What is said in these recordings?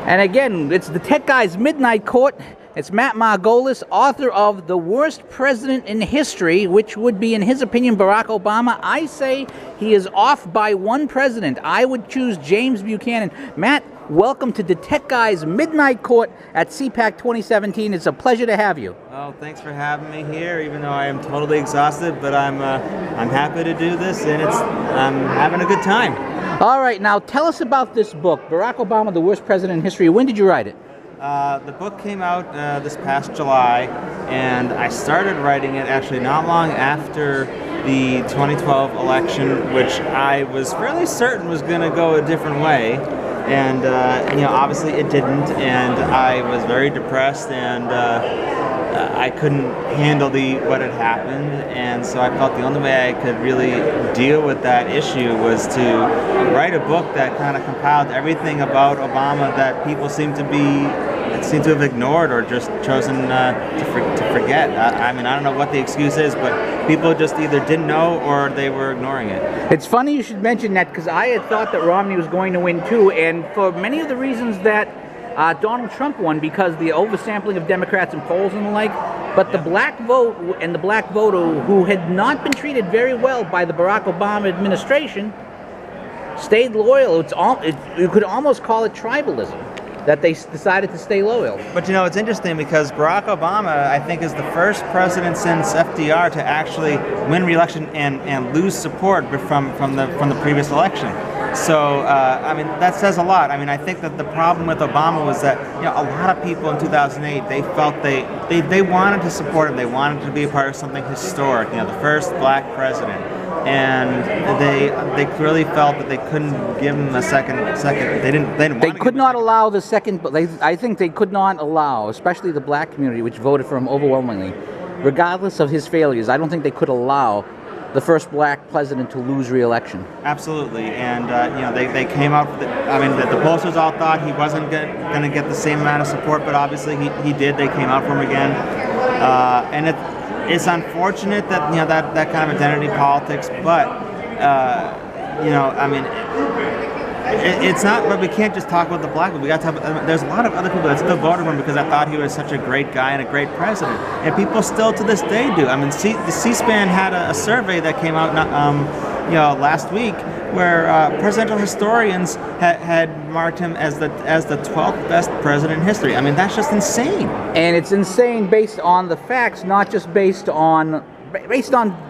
And again, it's the Tech Guy's Midnight Court. It's Matt Margolis, author of The Worst President in History, which would be, in his opinion, Barack Obama. I say he is off by one president. I would choose James Buchanan. Matt, welcome to the Tech Guy's Midnight Court at CPAC 2017. It's a pleasure to have you. Well, thanks for having me here, even though I am totally exhausted, but I'm happy to do this, and I'm having a good time. All right, now tell us about this book, Barack Obama, The Worst President in History. When did you write it? The book came out this past July, and I started writing it actually not long after the 2012 election, which I was fairly certain was going to go a different way. And, obviously it didn't, and I was very depressed, and I couldn't handle what had happened, and so I felt the only way I could really deal with that issue was to write a book that kind of compiled everything about Obama that people seem to have ignored or just chosen to forget. I mean, I don't know what the excuse is, but people just either didn't know or they were ignoring it. It's funny you should mention that, because I had thought that Romney was going to win too, and for many of the reasons that Donald Trump won, because the oversampling of Democrats in polls and the like, but the black vote and the black voter who had not been treated very well by the Barack Obama administration stayed loyal. You could almost call it tribalism, that they decided to stay loyal. But it's interesting because Barack Obama, I think, is the first president since FDR to actually win re-election and lose support from the previous election. So, I mean, that says a lot. I mean, I think that the problem with Obama was that, a lot of people in 2008, they felt they wanted to support him. They wanted to be a part of something historic, the first black president. And they clearly felt that they couldn't give him a second. They could not allow the second. I think they could not allow, especially the black community, which voted for him overwhelmingly, regardless of his failures. I don't think they could allow the first black president to lose re-election. Absolutely, and they came out. The pollsters all thought he wasn't going to get the same amount of support, but obviously he did. They came out for him again, and it's unfortunate that that kind of identity politics, but it's not. But we can't just talk about the black people. We got to talk about. There's a lot of other people that still voted for him because I thought he was such a great guy and a great president, and people still to this day do. I mean, the C-SPAN had a survey that came out last week where presidential historians had marked him as the 12th best president in history. I mean, that's just insane. And it's insane based on the facts, not just based on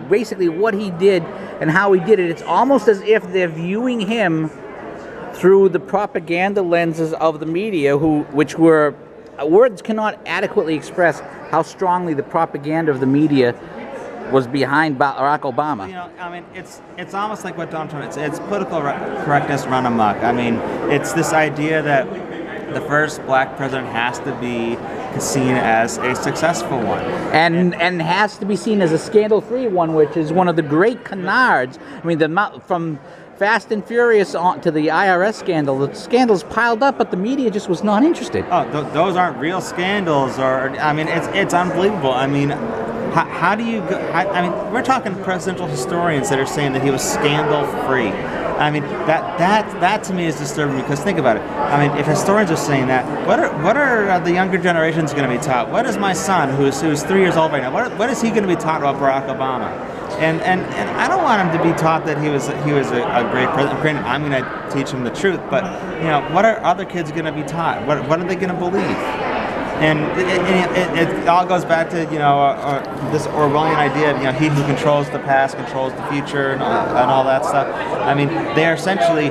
basically what he did and how he did it. It's almost as if they're viewing him through the propaganda lenses of the media, which were words cannot adequately express how strongly the propaganda of the media was behind Barack Obama. It's almost like what Donald Trump. It's political correctness run amok. I mean, it's this idea that the first black president has to be seen as a successful one, and has to be seen as a scandal-free one, which is one of the great canards. I mean, from Fast and Furious on to the IRS scandal, the scandals piled up, but the media just was not interested. Oh, those aren't real scandals, it's unbelievable. I mean, how do you go? I mean, we're talking presidential historians that are saying that he was scandal-free. I mean, that to me is disturbing, because think about it. I mean, if historians are saying that, what are the younger generations going to be taught? What is my son, who's 3 years old right now? What is he going to be taught about Barack Obama? And I don't want him to be taught that he was a great president. Granted, I'm going to teach him the truth, but what are other kids going to be taught? What are they going to believe? And it all goes back to this Orwellian idea of he who controls the past controls the future and all that stuff. I mean, they are essentially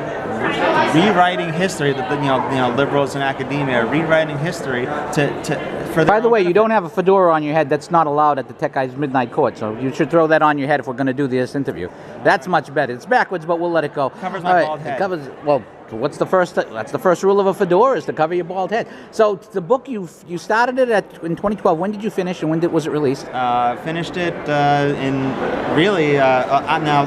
rewriting history. Liberals in academia are rewriting history for. By the way, you don't have a fedora on your head. That's not allowed at the Tech Guy's Midnight Court. So you should throw that on your head if we're going to do this interview. That's much better. It's backwards, but we'll let it go. Covers my bald head. It covers. Well, what's the first? That's the first rule of a fedora, is to cover your bald head. So the book you started it in 2012. When did you finish, and when was it released? Finished it now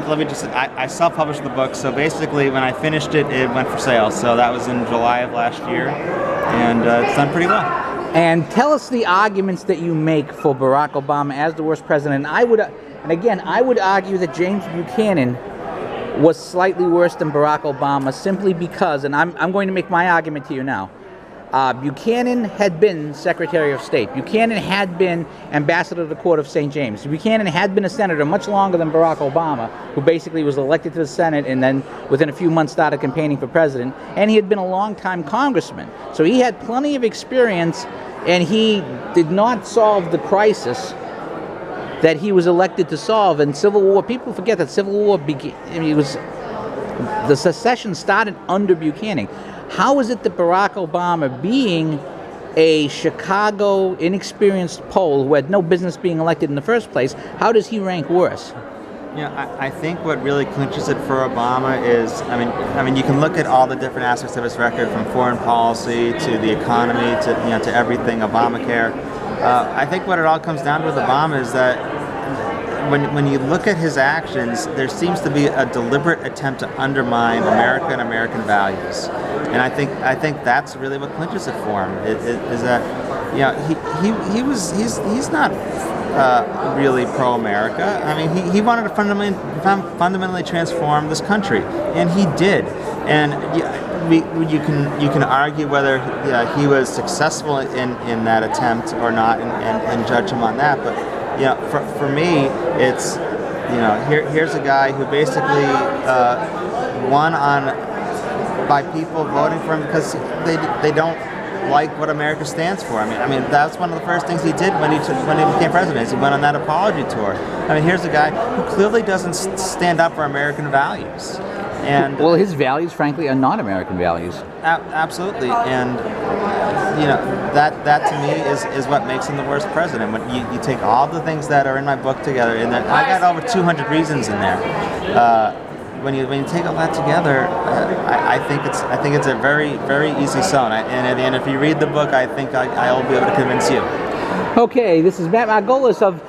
let me just. I self-published the book, so basically when I finished it, it went for sale. So that was in July of last year, and it's done pretty well. And tell us the arguments that you make for Barack Obama as the worst president. I would argue that James Buchanan was slightly worse than Barack Obama, simply because, and I'm going to make my argument to you now, Buchanan had been Secretary of State. Buchanan had been Ambassador to the Court of St. James. Buchanan had been a senator much longer than Barack Obama, who basically was elected to the Senate and then within a few months started campaigning for president. And he had been a long-time congressman. So he had plenty of experience, and he did not solve the crisis that he was elected to solve. And Civil War, people forget that Civil War began, the secession started under Buchanan. How is it that Barack Obama, being a Chicago inexperienced Pole who had no business being elected in the first place, how does he rank worse? Yeah, I think what really clinches it for Obama is, I mean, you can look at all the different aspects of his record, from foreign policy to the economy to everything, Obamacare. I think what it all comes down to with Obama is that when you look at his actions, there seems to be a deliberate attempt to undermine America and American values, and I think that's really what clinches it for him. Is that he's not really pro-America. I mean, he wanted to fundamentally transform this country, and he did. And you can argue whether he was successful in that attempt or not, and judge him on that, but. For me, it's, here's a guy who basically won by people voting for him because they don't like what America stands for. I mean that's one of the first things he did when he became president. Is he went on that apology tour. I mean, here's a guy who clearly doesn't stand up for American values. And well, his values, frankly, are not American values. Absolutely, and that to me is what makes him the worst president. When you take all the things that are in my book together, and I got over 200 reasons in there. When you take all that together, I think it's a very, very easy sell. And if you read the book, I think I'll be able to convince you. Okay, this is Matt Margolis of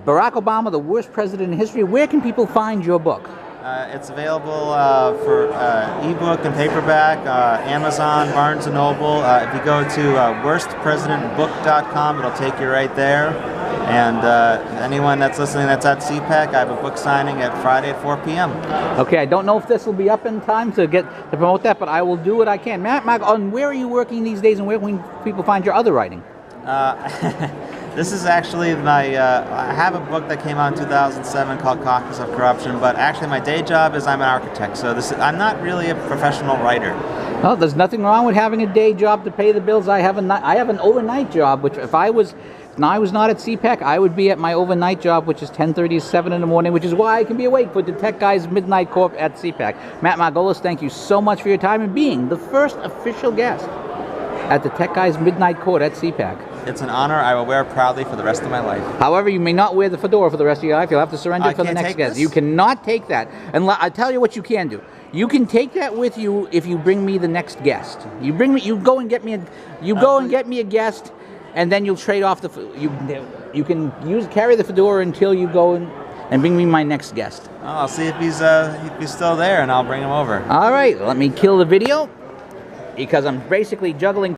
Barack Obama, the worst president in history. Where can people find your book? It's available for ebook and paperback, Amazon, Barnes & Noble. If you go to worstpresidentbook.com, it'll take you right there. And anyone that's listening that's at CPAC, I have a book signing at Friday at 4 p.m. Okay, I don't know if this will be up in time to promote that, but I will do what I can. Matt, where are you working these days, and where can people find your other writing? This is actually I have a book that came out in 2007 called Caucus of Corruption, but actually my day job is I'm an architect, so I'm not really a professional writer. Well, there's nothing wrong with having a day job to pay the bills. I have an overnight job, which if I was not at CPAC, I would be at my overnight job, which is 10:30 to 7 in the morning, which is why I can be awake for DaTechGuy's Midnight Corp at CPAC. Matt Margolis, thank you so much for your time and being the first official guest at DaTechGuy's Midnight Court at CPAC. It's an honor I will wear proudly for the rest of my life. However, you may not wear the fedora for the rest of your life. You'll have to surrender it for the next guest. You cannot take that. And I'll tell you what you can do. You can take that with you if you bring me the next guest. You go and get me a guest, and then you'll trade off you can carry the fedora until you go and bring me my next guest. Oh, I'll see if he's still there, and I'll bring him over. All right, let me kill the video because I'm basically juggling